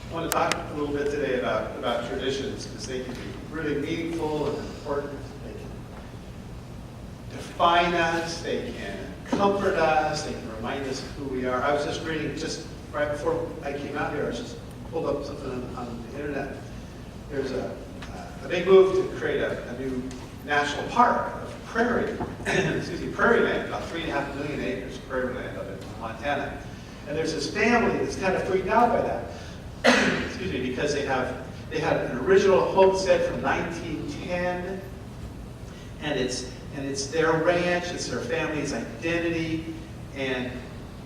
I want to talk a little bit today about traditions, because they can be really meaningful and important. They can define us, they can comfort us, they can remind us of who we are. I was just reading, just right before I came out here, I was just pulled up something on the internet. There's a big move to create a new national park of prairie, prairie land, about 3.5 million acres of prairie land up in Montana. And there's this family that's kind of freaked out by that. Because they had an original homestead from 1910, and it's their ranch, it's their family's identity, and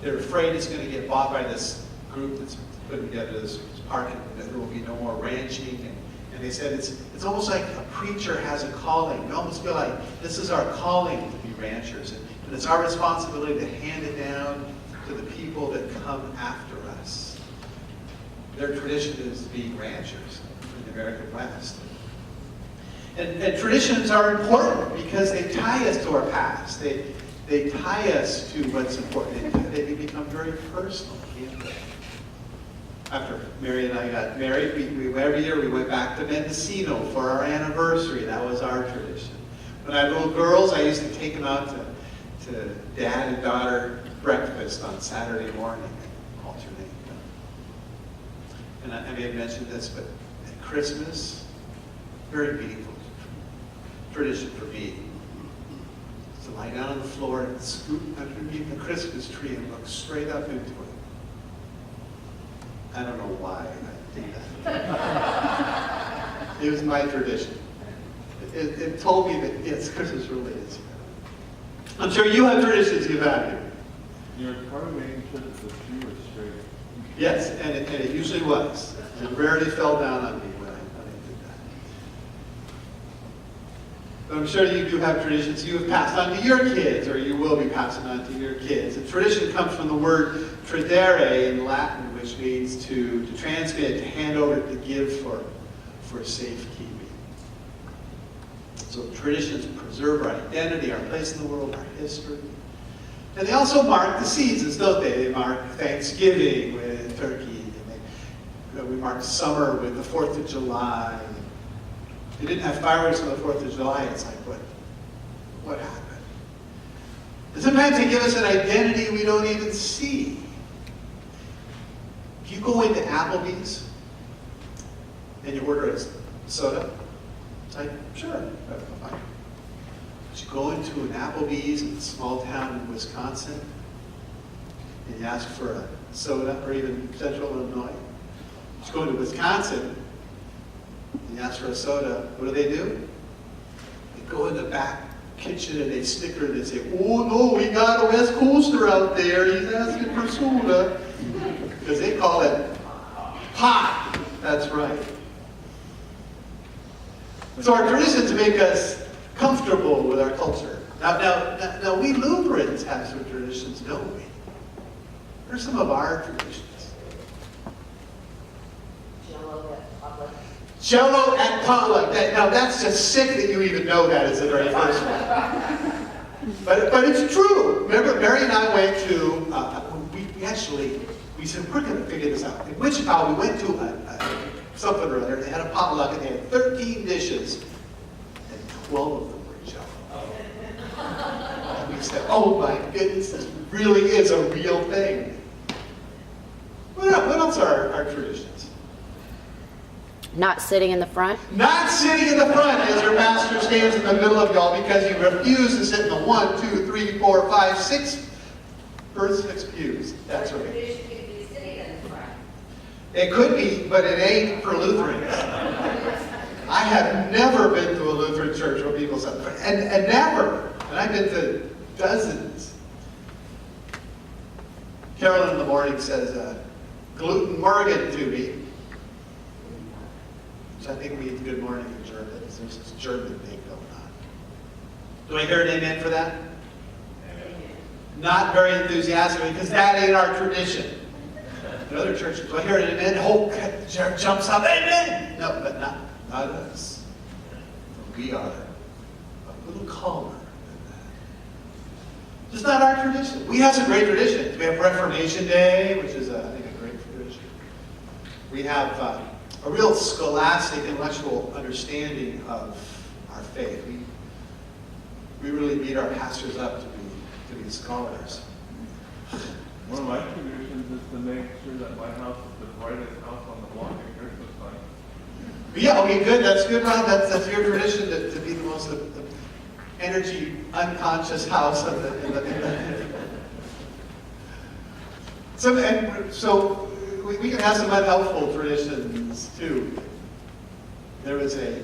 they're afraid it's going to get bought by this group that's putting together this park, and there will be no more ranching. And they said it's almost like a preacher has a calling. We almost feel like this is our calling to be ranchers, and it's our responsibility to hand it down to the people that come after us. Their tradition is being ranchers in the American West. And traditions are important because they tie us to our past. They tie us to what's important. They become very personal, can't they? After Mary and I got married, every year we went back to Mendocino for our anniversary. That was our tradition. When I had little girls, I used to take them out to dad and daughter breakfast on Saturday morning and alternate. And I may have mentioned this, but at Christmas, very meaningful tradition for me, is to lie down on the floor and scoot underneath the Christmas tree and look straight up into it. I don't know why I did that. It was my tradition. It told me that, yes, Christmas really is. I'm sure you have traditions you value. Your car name said that you were straight. Yes, and it usually was. It rarely fell down on me when I did that. But I'm sure you do have traditions you have passed on to your kids, or you will be passing on to your kids. And tradition comes from the word tradere in Latin, which means to transmit, to hand over, to give for safekeeping. So traditions preserve our identity, our place in the world, our history. And they also mark the seasons, don't they? They mark Thanksgiving with turkey, and we mark summer with the 4th of July. If you didn't have fireworks on the 4th of July, it's like, what happened? And sometimes they give us an identity we don't even see. If you go into Applebee's and you order a soda, it's like, sure, that's fine. But you go into an Applebee's in a small town in Wisconsin, and you ask for a soda, or even Central Illinois. You go into Wisconsin, and you ask for a soda, what do? They go in the back kitchen and they snicker and they say, oh no, we got a West Coaster out there, he's asking for soda. Because they call it hot. That's right. So our traditions make us comfortable with our culture. Now we Lutherans have some traditions, don't we? What are some of our traditions? Jello at potluck. Now that's just sick that you even know that as the very first one. But it's true. Remember, Mary and I went to, we said, we're going to figure this out. In Wichita, we went to something or other. They had a potluck and they had 13 dishes, and 12 of them were Jello. And we said, oh my goodness, this really is a real thing. What else are our traditions? Not sitting in the front? Not sitting in the front as your pastor stands in the middle of y'all because you refuse to sit in the 1, 2, 3, 4, 5, 6 first 6 pews. That's right. It could be, but it ain't for Lutherans. I have never been to a Lutheran church where people sit in the front. And never. And I've been to dozens. Carolyn in the morning says, Guten Morgen to me. Which I think means good morning in German. There's this German thing going on. Do I hear an amen for that? Amen. Not very enthusiastic because that ain't our tradition. In other churches, do I hear an amen? Hope jumps up, amen! No, but not us. We are a little calmer than that. It's not our tradition. We have some great traditions. We have Reformation Day, which is, I think, a great tradition. We have a real scholastic intellectual understanding of our faith. We really beat our pastors up to be scholars. One of my traditions is to make sure that my house is the brightest house on the block at Christmas time. Yeah, okay, good. That's good, Ron. That's your tradition to be the most energy unconscious house in the So we can have some unhelpful traditions too. There was a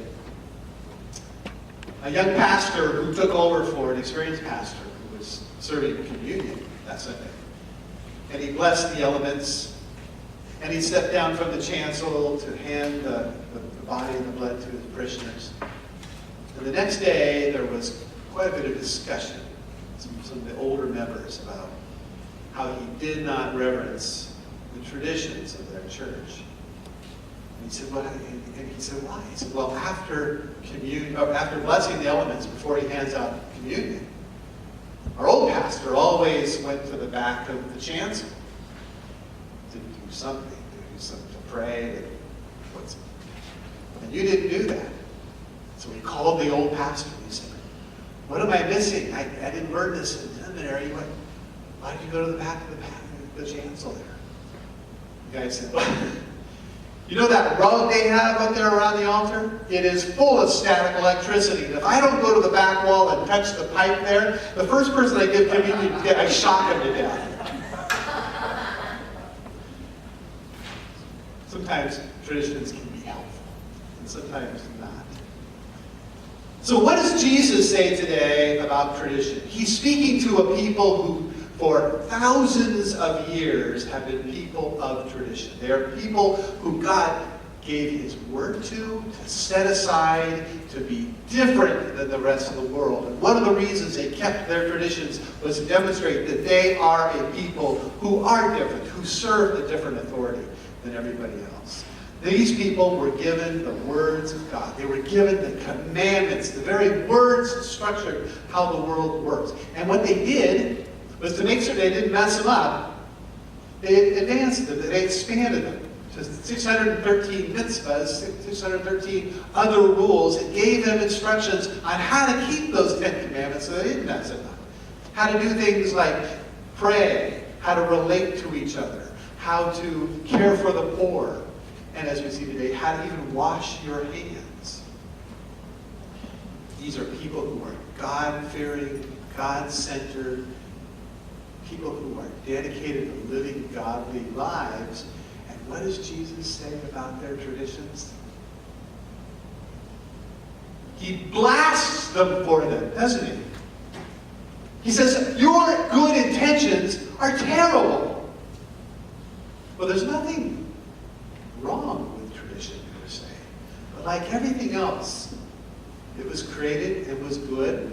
young pastor who took over for an experienced pastor who was serving communion that Sunday. And he blessed the elements, and he stepped down from the chancel to hand the body and the blood to his parishioners. And the next day, there was quite a bit of discussion, some of the older members, about how he did not reverence the traditions of their church. And he said, "What?" And he said, "Why?" He said, "Well, after blessing the elements before he hands out communion, our old pastor always went to the back of the chancel to do something, to pray, and you didn't do that." So he called the old pastor and he said, "What am I missing? I didn't learn this in seminary. Why did you go to the back of the chancel there?" The guy said, "Well, you know that rug they have up there around the altar? It is full of static electricity. And if I don't go to the back wall and touch the pipe there, the first person I give communion to, I shock him to death." Sometimes traditions can be helpful, and sometimes not. So what does Jesus say today about tradition? He's speaking to a people who, for thousands of years, have been people of tradition. They are people who God gave His word to set aside, to be different than the rest of the world. And one of the reasons they kept their traditions was to demonstrate that they are a people who are different, who serve a different authority than everybody else. These people were given the words of God. They were given the commandments, the very words that structured how the world works. And what they did was to make sure they didn't mess them up. They advanced them, they expanded them to 613 mitzvahs, 613 other rules. It gave them instructions on how to keep those 10 commandments so they didn't mess them up. How to do things like pray, how to relate to each other, how to care for the poor, and as we see today, how to even wash your hands. These are people who are God-fearing, God-centered, people who are dedicated to living godly lives. And what does Jesus say about their traditions? He blasts them for them, doesn't he? He says, your good intentions are terrible. Well, there's nothing wrong with tradition per se. But like everything else, it was created, it was good.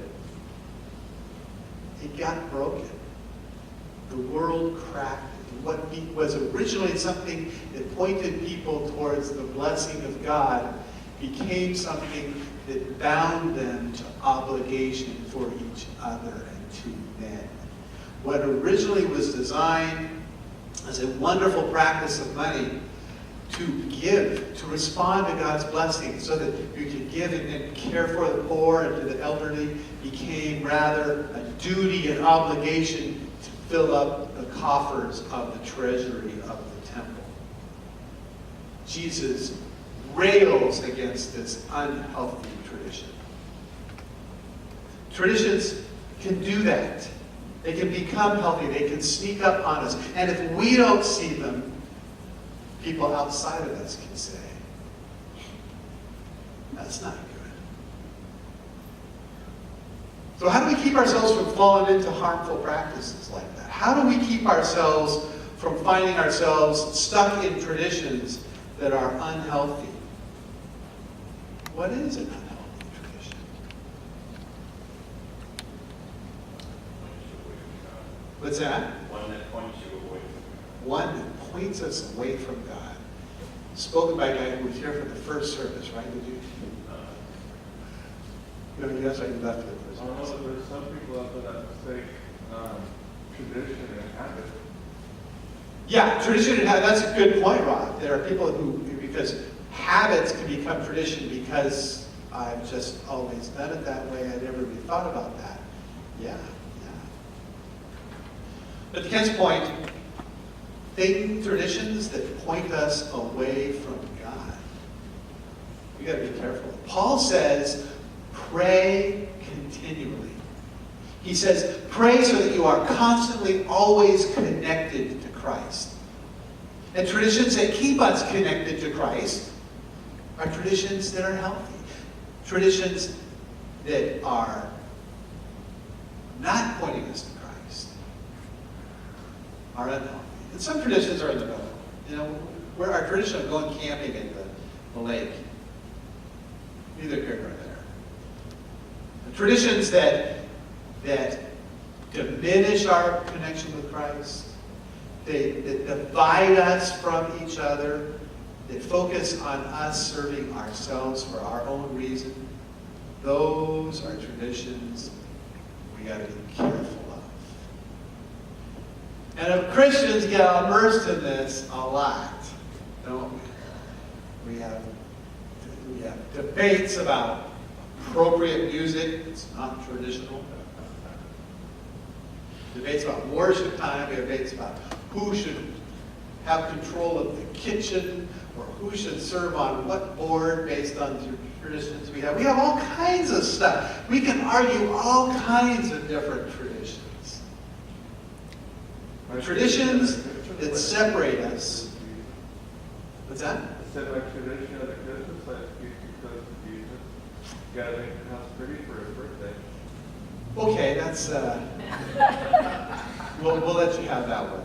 It got broken. The world cracked. What was originally something that pointed people towards the blessing of God became something that bound them to obligation for each other and to men. What originally was designed as a wonderful practice of money to give, to respond to God's blessing so that you could give and care for the poor and to the elderly, became rather a duty and obligation to fill up the coffers of the treasury of the temple. Jesus rails against this unhealthy tradition. Traditions can do that. They can become healthy. They can sneak up on us. And if we don't see them, people outside of us can say, that's not good. So how do we keep ourselves from falling into harmful practices like that? How do we keep ourselves from finding ourselves stuck in traditions that are unhealthy? What is an unhealthy tradition? What's that? One that points you away from God. One that points us away from God. Spoken by a guy who was here for the first service, right? Did you? That's right, you left for the first I know service. that there's some people out there that mistake tradition and habit. Yeah, tradition, that's a good point, Rob. There are people who, because habits can become tradition because I've just always done it that way. I never really thought about that. Yeah. But to Ken's point, traditions that point us away from God, we got to be careful. Paul says, pray continually. He says, pray so that you are constantly always connected to Christ. And traditions that keep us connected to Christ are traditions that are healthy. Traditions that are not pointing us to Christ are unhealthy. And some traditions are in the middle. You know, where our tradition of going camping in the lake, neither here nor there. The traditions that diminish our connection with Christ, that divide us from each other, that focus on us serving ourselves for our own reason, those are traditions we got to be careful of. And Christians get immersed in this a lot, don't we? We have debates about appropriate music. It's not traditional. Debates about worship time. We have debates about who should have control of the kitchen or who should serve on what board based on the traditions we have. We have all kinds of stuff. We can argue all kinds of different traditions. Our traditions that separate us. What's that? I said my tradition of the Christmas lights because of Jesus gathering the house pretty for his birthday. Okay, that's we'll let you have that one.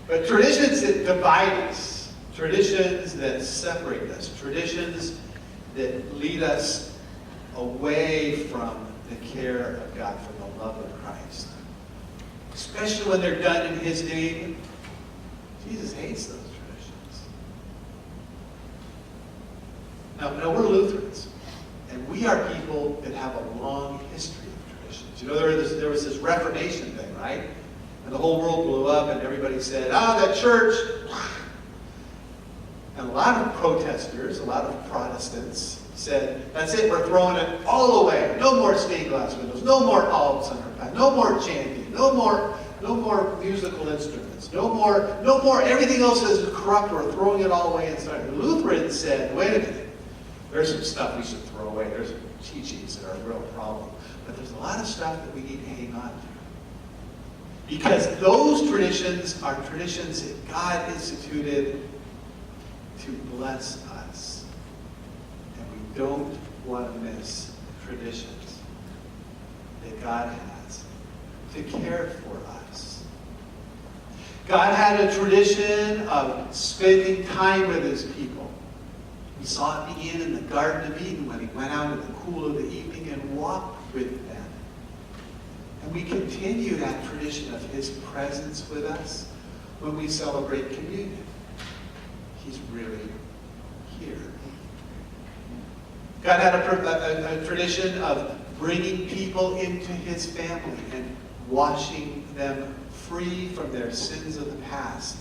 But traditions that divide us, traditions that separate us, traditions that lead us away from the care of God, from the love of Christ, especially when they're done in His name. Jesus hates those traditions. Now we're Lutherans, and we are people that have a long history of traditions. You know, there was this Reformation thing, right? And the whole world blew up, and everybody said, that church. And a lot of protesters, a lot of Protestants said, that's it, we're throwing it all away. No more stained glass windows, no more alps on our path, no more chanting, no more musical instruments, no more, everything else is corrupt, we're throwing it all away inside. The Lutherans said, wait a minute, there's some stuff we should throw away. There's some teachings that are a real problem. But there's a lot of stuff that we need to hang on to. Because those traditions are traditions that God instituted to bless us. And we don't want to miss traditions that God has to care for us. God had a tradition of spending time with His people. We saw it begin in the Garden of Eden when He went out in the cool of the evening and walked with them. And we continue that tradition of His presence with us when we celebrate communion. He's really here. God had a tradition of bringing people into His family and washing them free from their sins of the past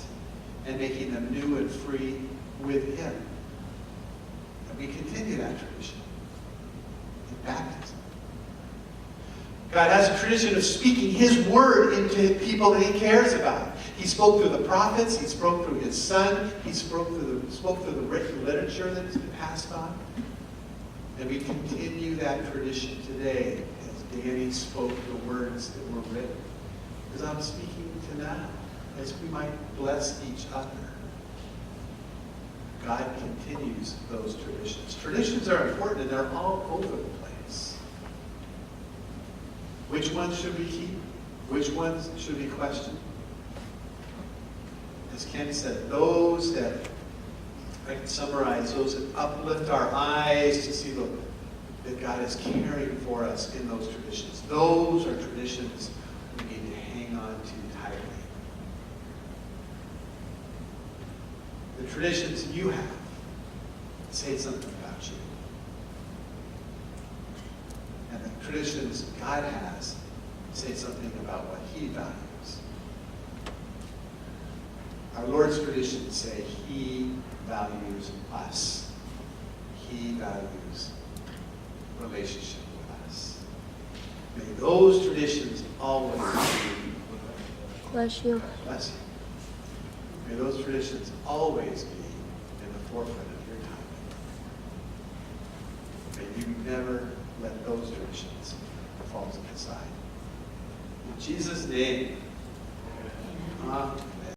and making them new and free with Him. And we continue that tradition in baptism. God has a tradition of speaking His word into people that He cares about. He spoke through the prophets. He spoke through His Son. He spoke through the written literature that has been passed on. And we continue that tradition today as Danny spoke the words that were written. As I'm speaking to now, as we might bless each other. God continues those traditions. Traditions are important and they're all over the place. Which ones should we keep? Which ones should we question? As Ken said, those that, I can summarize, those that uplift our eyes to see that God is caring for us in those traditions. Those are traditions we need to hang on to tightly. The traditions you have say something about you. And the traditions God has say something about what He values. our Lord's traditions say He values us. He values relationship with us. May those traditions always be, Bless you. bless you. May those traditions always be in the forefront of your time. May you never let those traditions fall to the side. In Jesus' name.